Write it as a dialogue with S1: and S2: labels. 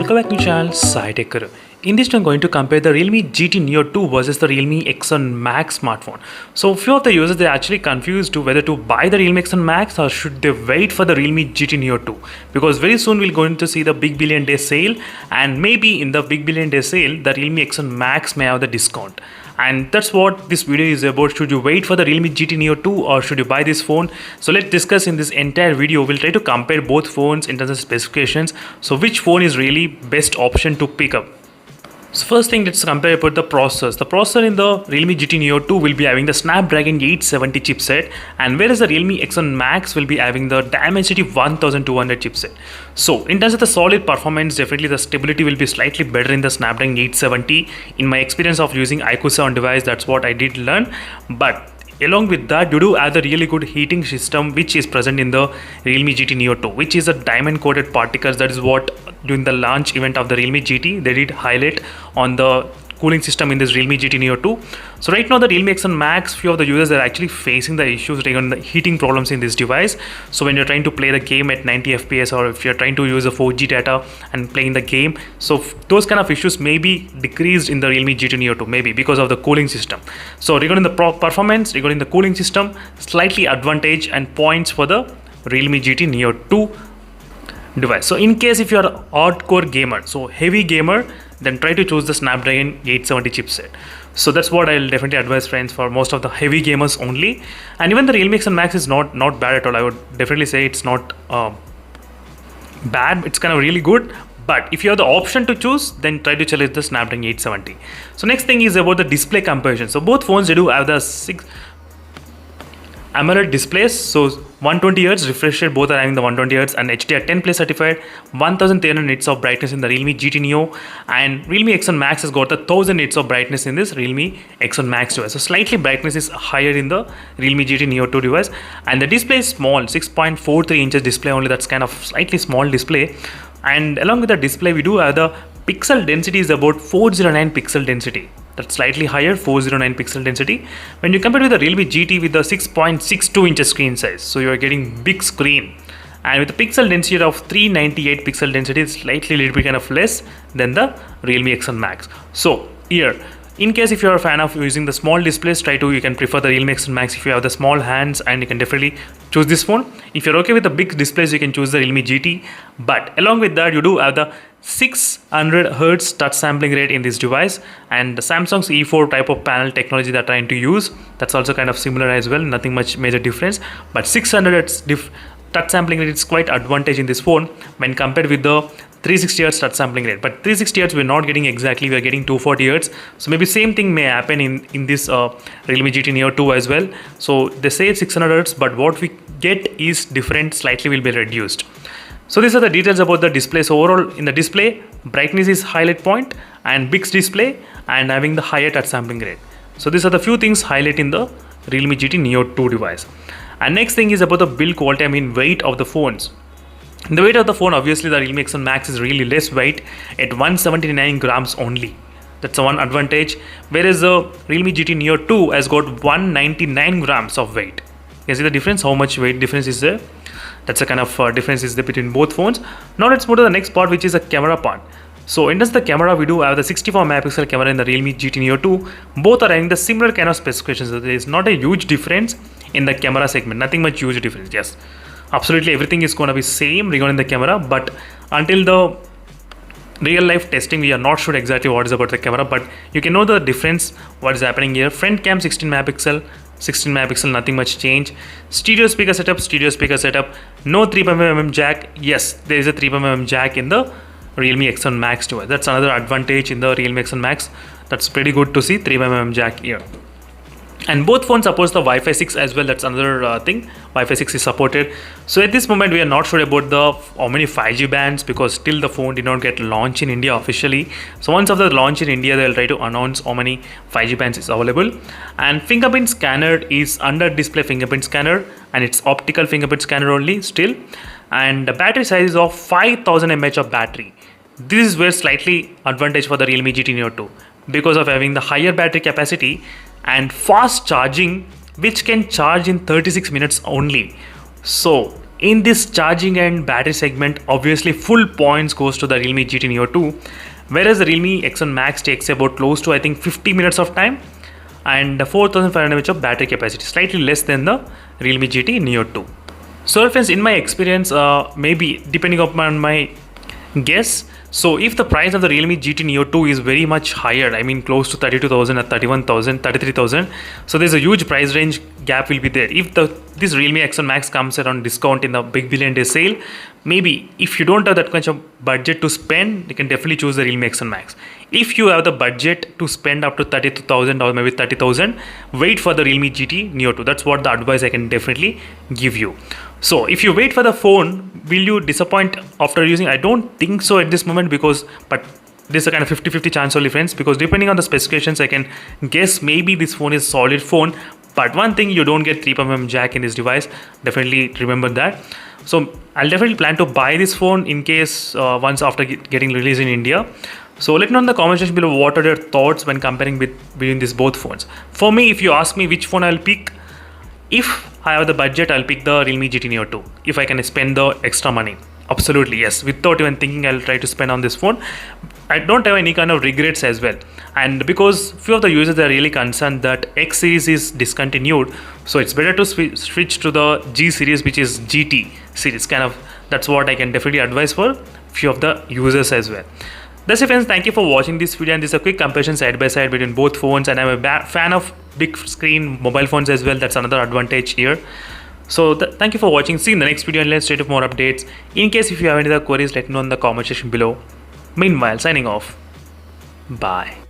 S1: welcome back to my channel Sai Tech Guru. In this I'm going to compare the Realme GT Neo 2 versus the Realme X1 Max smartphone. So few of the users they're actually confused to whether to buy the Realme X1 Max or should they wait for the Realme GT Neo 2, because very soon we're going to see the big billion day sale, and maybe in the big billion day sale the Realme X1 Max may have the discount. And that's what this video is about. Should you wait for the Realme GT Neo 2 or should you buy this phone? So let's discuss in this entire video. We'll try to compare both phones in terms of specifications. So which phone is really best option to pick up? So first thing, let's compare about the processors. The processor in the Realme GT Neo 2 will be having the Snapdragon 870 chipset, and whereas the Realme X1 Max will be having the Dimensity 1200 chipset. So in terms of the solid performance, definitely the stability will be slightly better in the Snapdragon 870. In my experience of using iQOO 7 device, that's what I did learn. But along with that, you do have the really good heating system which is present in the Realme GT Neo 2, which is a diamond coated particles. That is what during the launch event of the Realme GT they did highlight on the cooling system in this Realme GT Neo 2. So right now the Realme X1 Max, few of the users are actually facing the issues regarding the heating problems in this device. So when you're trying to play the game at 90 FPS, or if you're trying to use a 4G data and playing the game, so those kind of issues may be decreased in the Realme GT Neo 2, maybe because of the cooling system. So regarding the performance, regarding the cooling system, slightly advantage and points for the Realme GT Neo 2 device. So in case if you are hardcore gamer, so heavy gamer, then try to choose the Snapdragon 870 chipset. So that's what I'll definitely advise friends for most of the heavy gamers only. And even the Realme X1 Max is not bad at all. I would definitely say it's not bad. It's kind of really good. But if you have the option to choose, then try to select the Snapdragon 870. So next thing is about the display comparison. So both phones, they do have the 6 AMOLED displays, so 120Hz refresh rate, both are having the 120Hz, and HDR10 Plus certified, 1300 nits of brightness in the Realme GT Neo, and Realme X1 Max has got the 1000 nits of brightness in this Realme X1 Max device. So slightly brightness is higher in the Realme GT Neo 2 device, and the display is small, 6.43 inches display only. That's kind of slightly small display. And along with the display, we do have the pixel density is about 409 pixel density. That's slightly higher, 409 pixel density when you compare with the Realme GT with the 6.62 inches screen size. So you are getting big screen, and with the pixel density of 398 pixel density, it's slightly little bit kind of less than the Realme X1 Max. So here, in case if you're a fan of using the small displays, you can prefer the Realme X1 Max if you have the small hands, and you can definitely choose this phone. If you're okay with the big displays, you can choose the Realme GT. But along with that, you do have the 600 Hz touch sampling rate in this device, and the Samsung's E4 type of panel technology they're trying to use, that's also kind of similar as well, nothing much major difference. But 600 Hz touch sampling rate is quite advantage in this phone when compared with the 360 Hz touch sampling rate. But 360 Hz we're not getting exactly, we're getting 240 Hz. So maybe same thing may happen in this Realme GT Neo 2 as well. So they say 600 Hz, but what we get is different, slightly will be reduced. So these are the details about the display. So overall in the display, brightness is highlight point and big display and having the higher touch sampling rate. So these are the few things highlight in the Realme GT Neo 2 device. And next thing is about the build quality, I mean weight of the phones. The weight of the phone, obviously the Realme X1 Max is really less weight at 179 grams only. That's the one advantage. Whereas the Realme GT Neo 2 has got 199 grams of weight. You can see the difference, how much weight difference is there. That's a kind of difference is there between both phones. Now let's move to the next part, which is the camera part. So in terms of the camera, we do have the 64 megapixel camera in the Realme GT Neo 2. Both are having the similar kind of specifications. So there is not a huge difference in the camera segment, nothing much huge difference. Yes, absolutely everything is going to be same regarding the camera, but until the real life testing we are not sure exactly what is about the camera, but you can know the difference what is happening here. Front cam 16 megapixel, nothing much change. Stereo speaker setup, no 3.5mm jack. Yes, there is a 3.5mm jack in the Realme X1 Max device. That's another advantage in the Realme X1 Max. That's pretty good to see, 3.5mm jack here. And both phones supports the Wi-Fi 6 as well. That's another thing. Wi-Fi 6 is supported. So at this moment we are not sure about the how many 5G bands, because still the phone did not get launched in India officially. So once of the launch in India, they'll try to announce how many 5G bands is available. And fingerprint scanner is under display fingerprint scanner, and it's optical fingerprint scanner only still. And the battery size is of 5000 mAh of battery. This is where slightly advantage for the Realme GT Neo 2, because of having the higher battery capacity and fast charging, which can charge in 36 minutes only. So in this charging and battery segment, obviously full points goes to the Realme GT Neo 2, whereas the Realme X1 Max takes about close to I think 50 minutes of time and 4500 mAh of battery capacity, slightly less than the Realme GT Neo 2. So friends, in my experience, maybe depending upon my guess, so if the price of the Realme GT Neo 2 is very much higher, I mean close to 32,000 or 31,000, 33,000, so there's a huge price range gap will be there. If this Realme X1 Max comes at on discount in the big billion day sale, maybe if you don't have that much of budget to spend, you can definitely choose the Realme X1 Max. If you have the budget to spend up to 32,000 or maybe 30,000, wait for the Realme GT Neo 2. That's what the advice I can definitely give you. So if you wait for the phone, will you disappoint after using? I don't think so at this moment, but this is a kind of 50-50 chance only, friends, because depending on the specifications, I can guess maybe this phone is solid phone. But one thing, you don't get 3.1mm jack in this device. Definitely remember that. So I'll definitely plan to buy this phone in case once after getting released in India. So let me know in the comment section below what are your thoughts when comparing between these both phones. For me, if you ask me which phone I'll pick, if I have the budget, I'll pick the Realme GT Neo 2. If I can spend the extra money, absolutely yes. Without even thinking, I'll try to spend on this phone. I don't have any kind of regrets as well. And because few of the users are really concerned that X series is discontinued, so it's better to switch to the G series, which is GT series. That's what I can definitely advise for few of the users as well. That's it, friends. Thank you for watching this video, and this is a quick comparison side by side between both phones, and I'm a fan of big screen mobile phones as well. That's another advantage here. So thank you for watching. See you in the next video, and let's stay tuned for more updates. In case if you have any other queries, let me know in the comment section below. Meanwhile, signing off. Bye.